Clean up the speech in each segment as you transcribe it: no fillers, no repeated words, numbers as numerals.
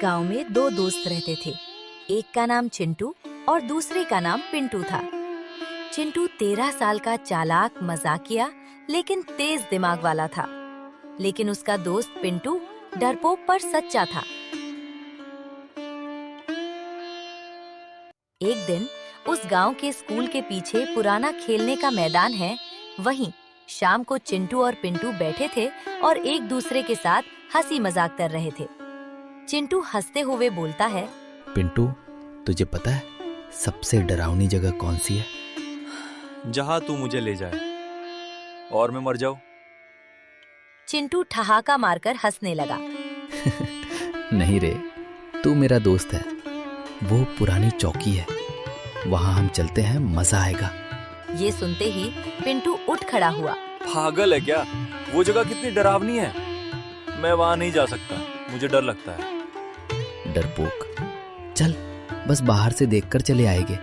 गांव में दो दोस्त रहते थे। एक का नाम चिंटू और दूसरे का नाम पिंटू था। चिंटू 13 साल का चालाक, मजाकिया लेकिन तेज दिमाग वाला था। लेकिन उसका दोस्त पिंटू डरपोक पर सच्चा था। एक दिन उस गांव के स्कूल के पीछे पुराना खेलने का मैदान है, वहीं शाम को चिंटू और पिंटू बैठे थे और एक दूसरे के साथ हंसी मजाक कर रहे थे। चिंटू हंसते हुए बोलता है, पिंटू, तुझे पता है सबसे डरावनी जगह कौन सी है? जहां तू मुझे ले जाए और मैं मर जाऊं। चिंटू ठहाका मारकर हंसने लगा। नहीं रे, तू मेरा दोस्त है। वो पुरानी चौकी है, वहां हम चलते हैं, मजा आएगा। ये सुनते ही पिंटू उठ खड़ा हुआ। पागल है क्या? वो जगह कितनी डरावनी है, मैं वहां नहीं जा सकता, मुझे डर लगता है। डरपोक, चल बस बाहर से देखकर चले आएंगे।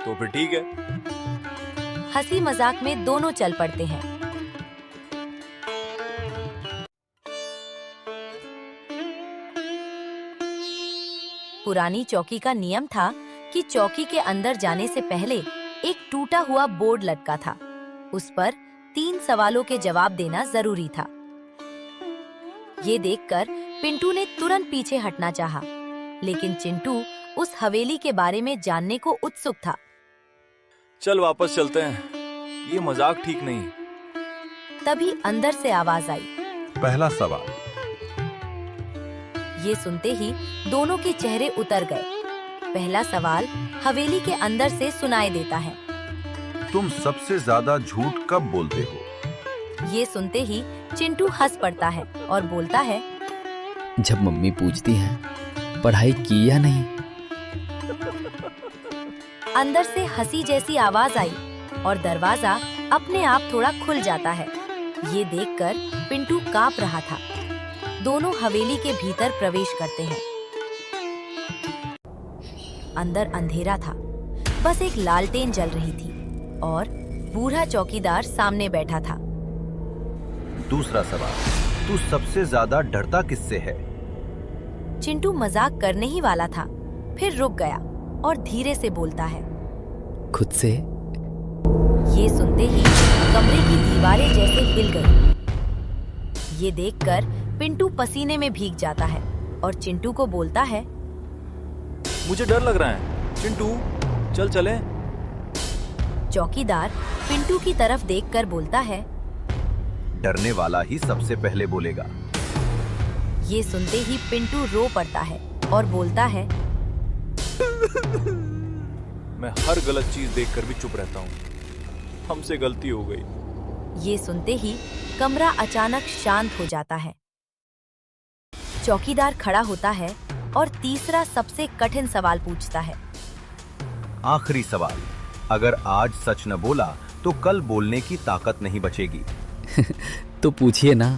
तो फिर ठीक है। हंसी मजाक में दोनों चल पड़ते हैं। पुरानी चौकी का नियम था कि चौकी के अंदर जाने से पहले एक टूटा हुआ बोर्ड लटका था। उस पर 3 सवालों के जवाब देना जरूरी था। ये देखकर पिंटू ने तुरंत पीछे हटना चाहा, लेकिन चिंटू उस हवेली के बारे में जानने को उत्सुक था। चल वापस चलते हैं, ये मजाक ठीक नहीं। तभी अंदर से आवाज आई, पहला सवाल। ये सुनते ही दोनों के चेहरे उतर गए। पहला सवाल हवेली के अंदर से सुनाई देता है, तुम सबसे ज्यादा झूठ कब बोलते हो? ये सुनते ही चिंटू हंस पड़ता है और बोलता है, जब मम्मी पूछती हैं पढ़ाई की या नहीं। अंदर से हंसी जैसी आवाज आई और दरवाजा अपने आप थोड़ा खुल जाता है। ये देखकर पिंटू कांप रहा था। दोनों हवेली के भीतर प्रवेश करते हैं। अंदर अंधेरा था, बस एक लालटेन जल रही थी और बूढ़ा चौकीदार सामने बैठा था। दूसरा सवाल, तू सबसे ज्यादा डरता किससे है? चिंटू मजाक करने ही वाला था, फिर रुक गया और धीरे से बोलता है, खुद से। ये सुनते ही कमरे की दीवारें जैसे हिल गई। ये देखकर पिंटू पसीने में भीग जाता है और चिंटू को बोलता है, मुझे डर लग रहा है, चिंटू चल चले। चौकीदार पिंटू की तरफ देखकर बोलता है, डरने वाला ही सबसे पहले बोलेगा। ये सुनते ही पिंटू रो पड़ता है और बोलता है, मैं हर गलत चीज देखकर भी चुप रहता हूँ, हमसे गलती हो गई। ये सुनते ही कमरा अचानक शांत हो जाता है। चौकीदार खड़ा होता है और तीसरा सबसे कठिन सवाल पूछता है, आखिरी सवाल, अगर आज सच न बोला तो कल बोलने की ताकत नहीं बचेगी। तो पूछिए ना।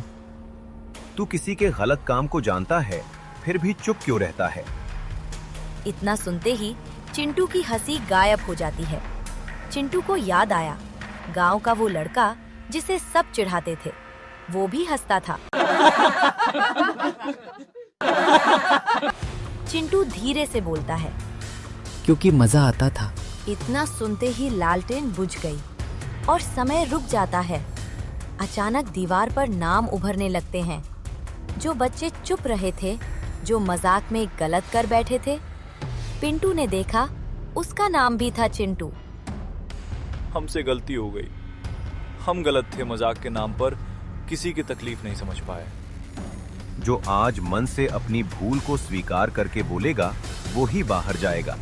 तू किसी के गलत काम को जानता है, फिर भी चुप क्यों रहता है? इतना सुनते ही चिंटू की हंसी गायब हो जाती है। चिंटू को याद आया, गांव का वो लड़का जिसे सब चिढ़ाते थे, वो भी हंसता था। चिंटू धीरे से बोलता है, क्योंकि मजा आता था। इतना सुनते ही लालटेन बुझ गई और समय रुक जाता है। अचानक दीवार पर नाम उभरने लगते हैं। जो बच्चे चुप रहे थे, जो मजाक में गलत कर बैठे थे, पिंटू ने देखा उसका नाम भी था चिंटू। हमसे गलती हो गई, हम गलत थे, मजाक के नाम पर किसी की तकलीफ नहीं समझ पाए। जो आज मन से अपनी भूल को स्वीकार करके बोलेगा, वो ही बाहर जाएगा।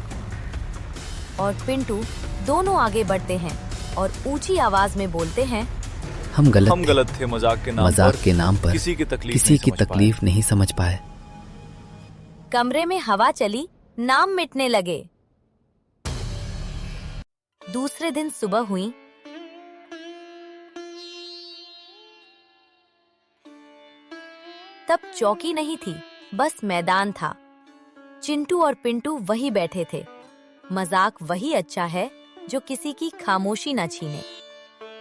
और पिंटू दोनों आगे बढ़ते हैं और ऊंची आवाज में बोलते हैं, हम गलत थे, मजाक के नाम पर किसी की तकलीफ नहीं समझ पाए। कमरे में हवा चली, नाम मिटने लगे। दूसरे दिन सुबह हुई। तब चौकी नहीं थी, बस मैदान था। चिंटू और पिंटू वही बैठे थे। मजाक वही अच्छा है जो किसी की खामोशी न छीने।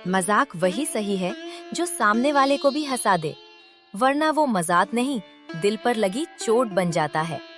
मजाक वही सही है जो सामने वाले को भी हंसा दे, वरना वो मजाक नहीं दिल पर लगी चोट बन जाता है।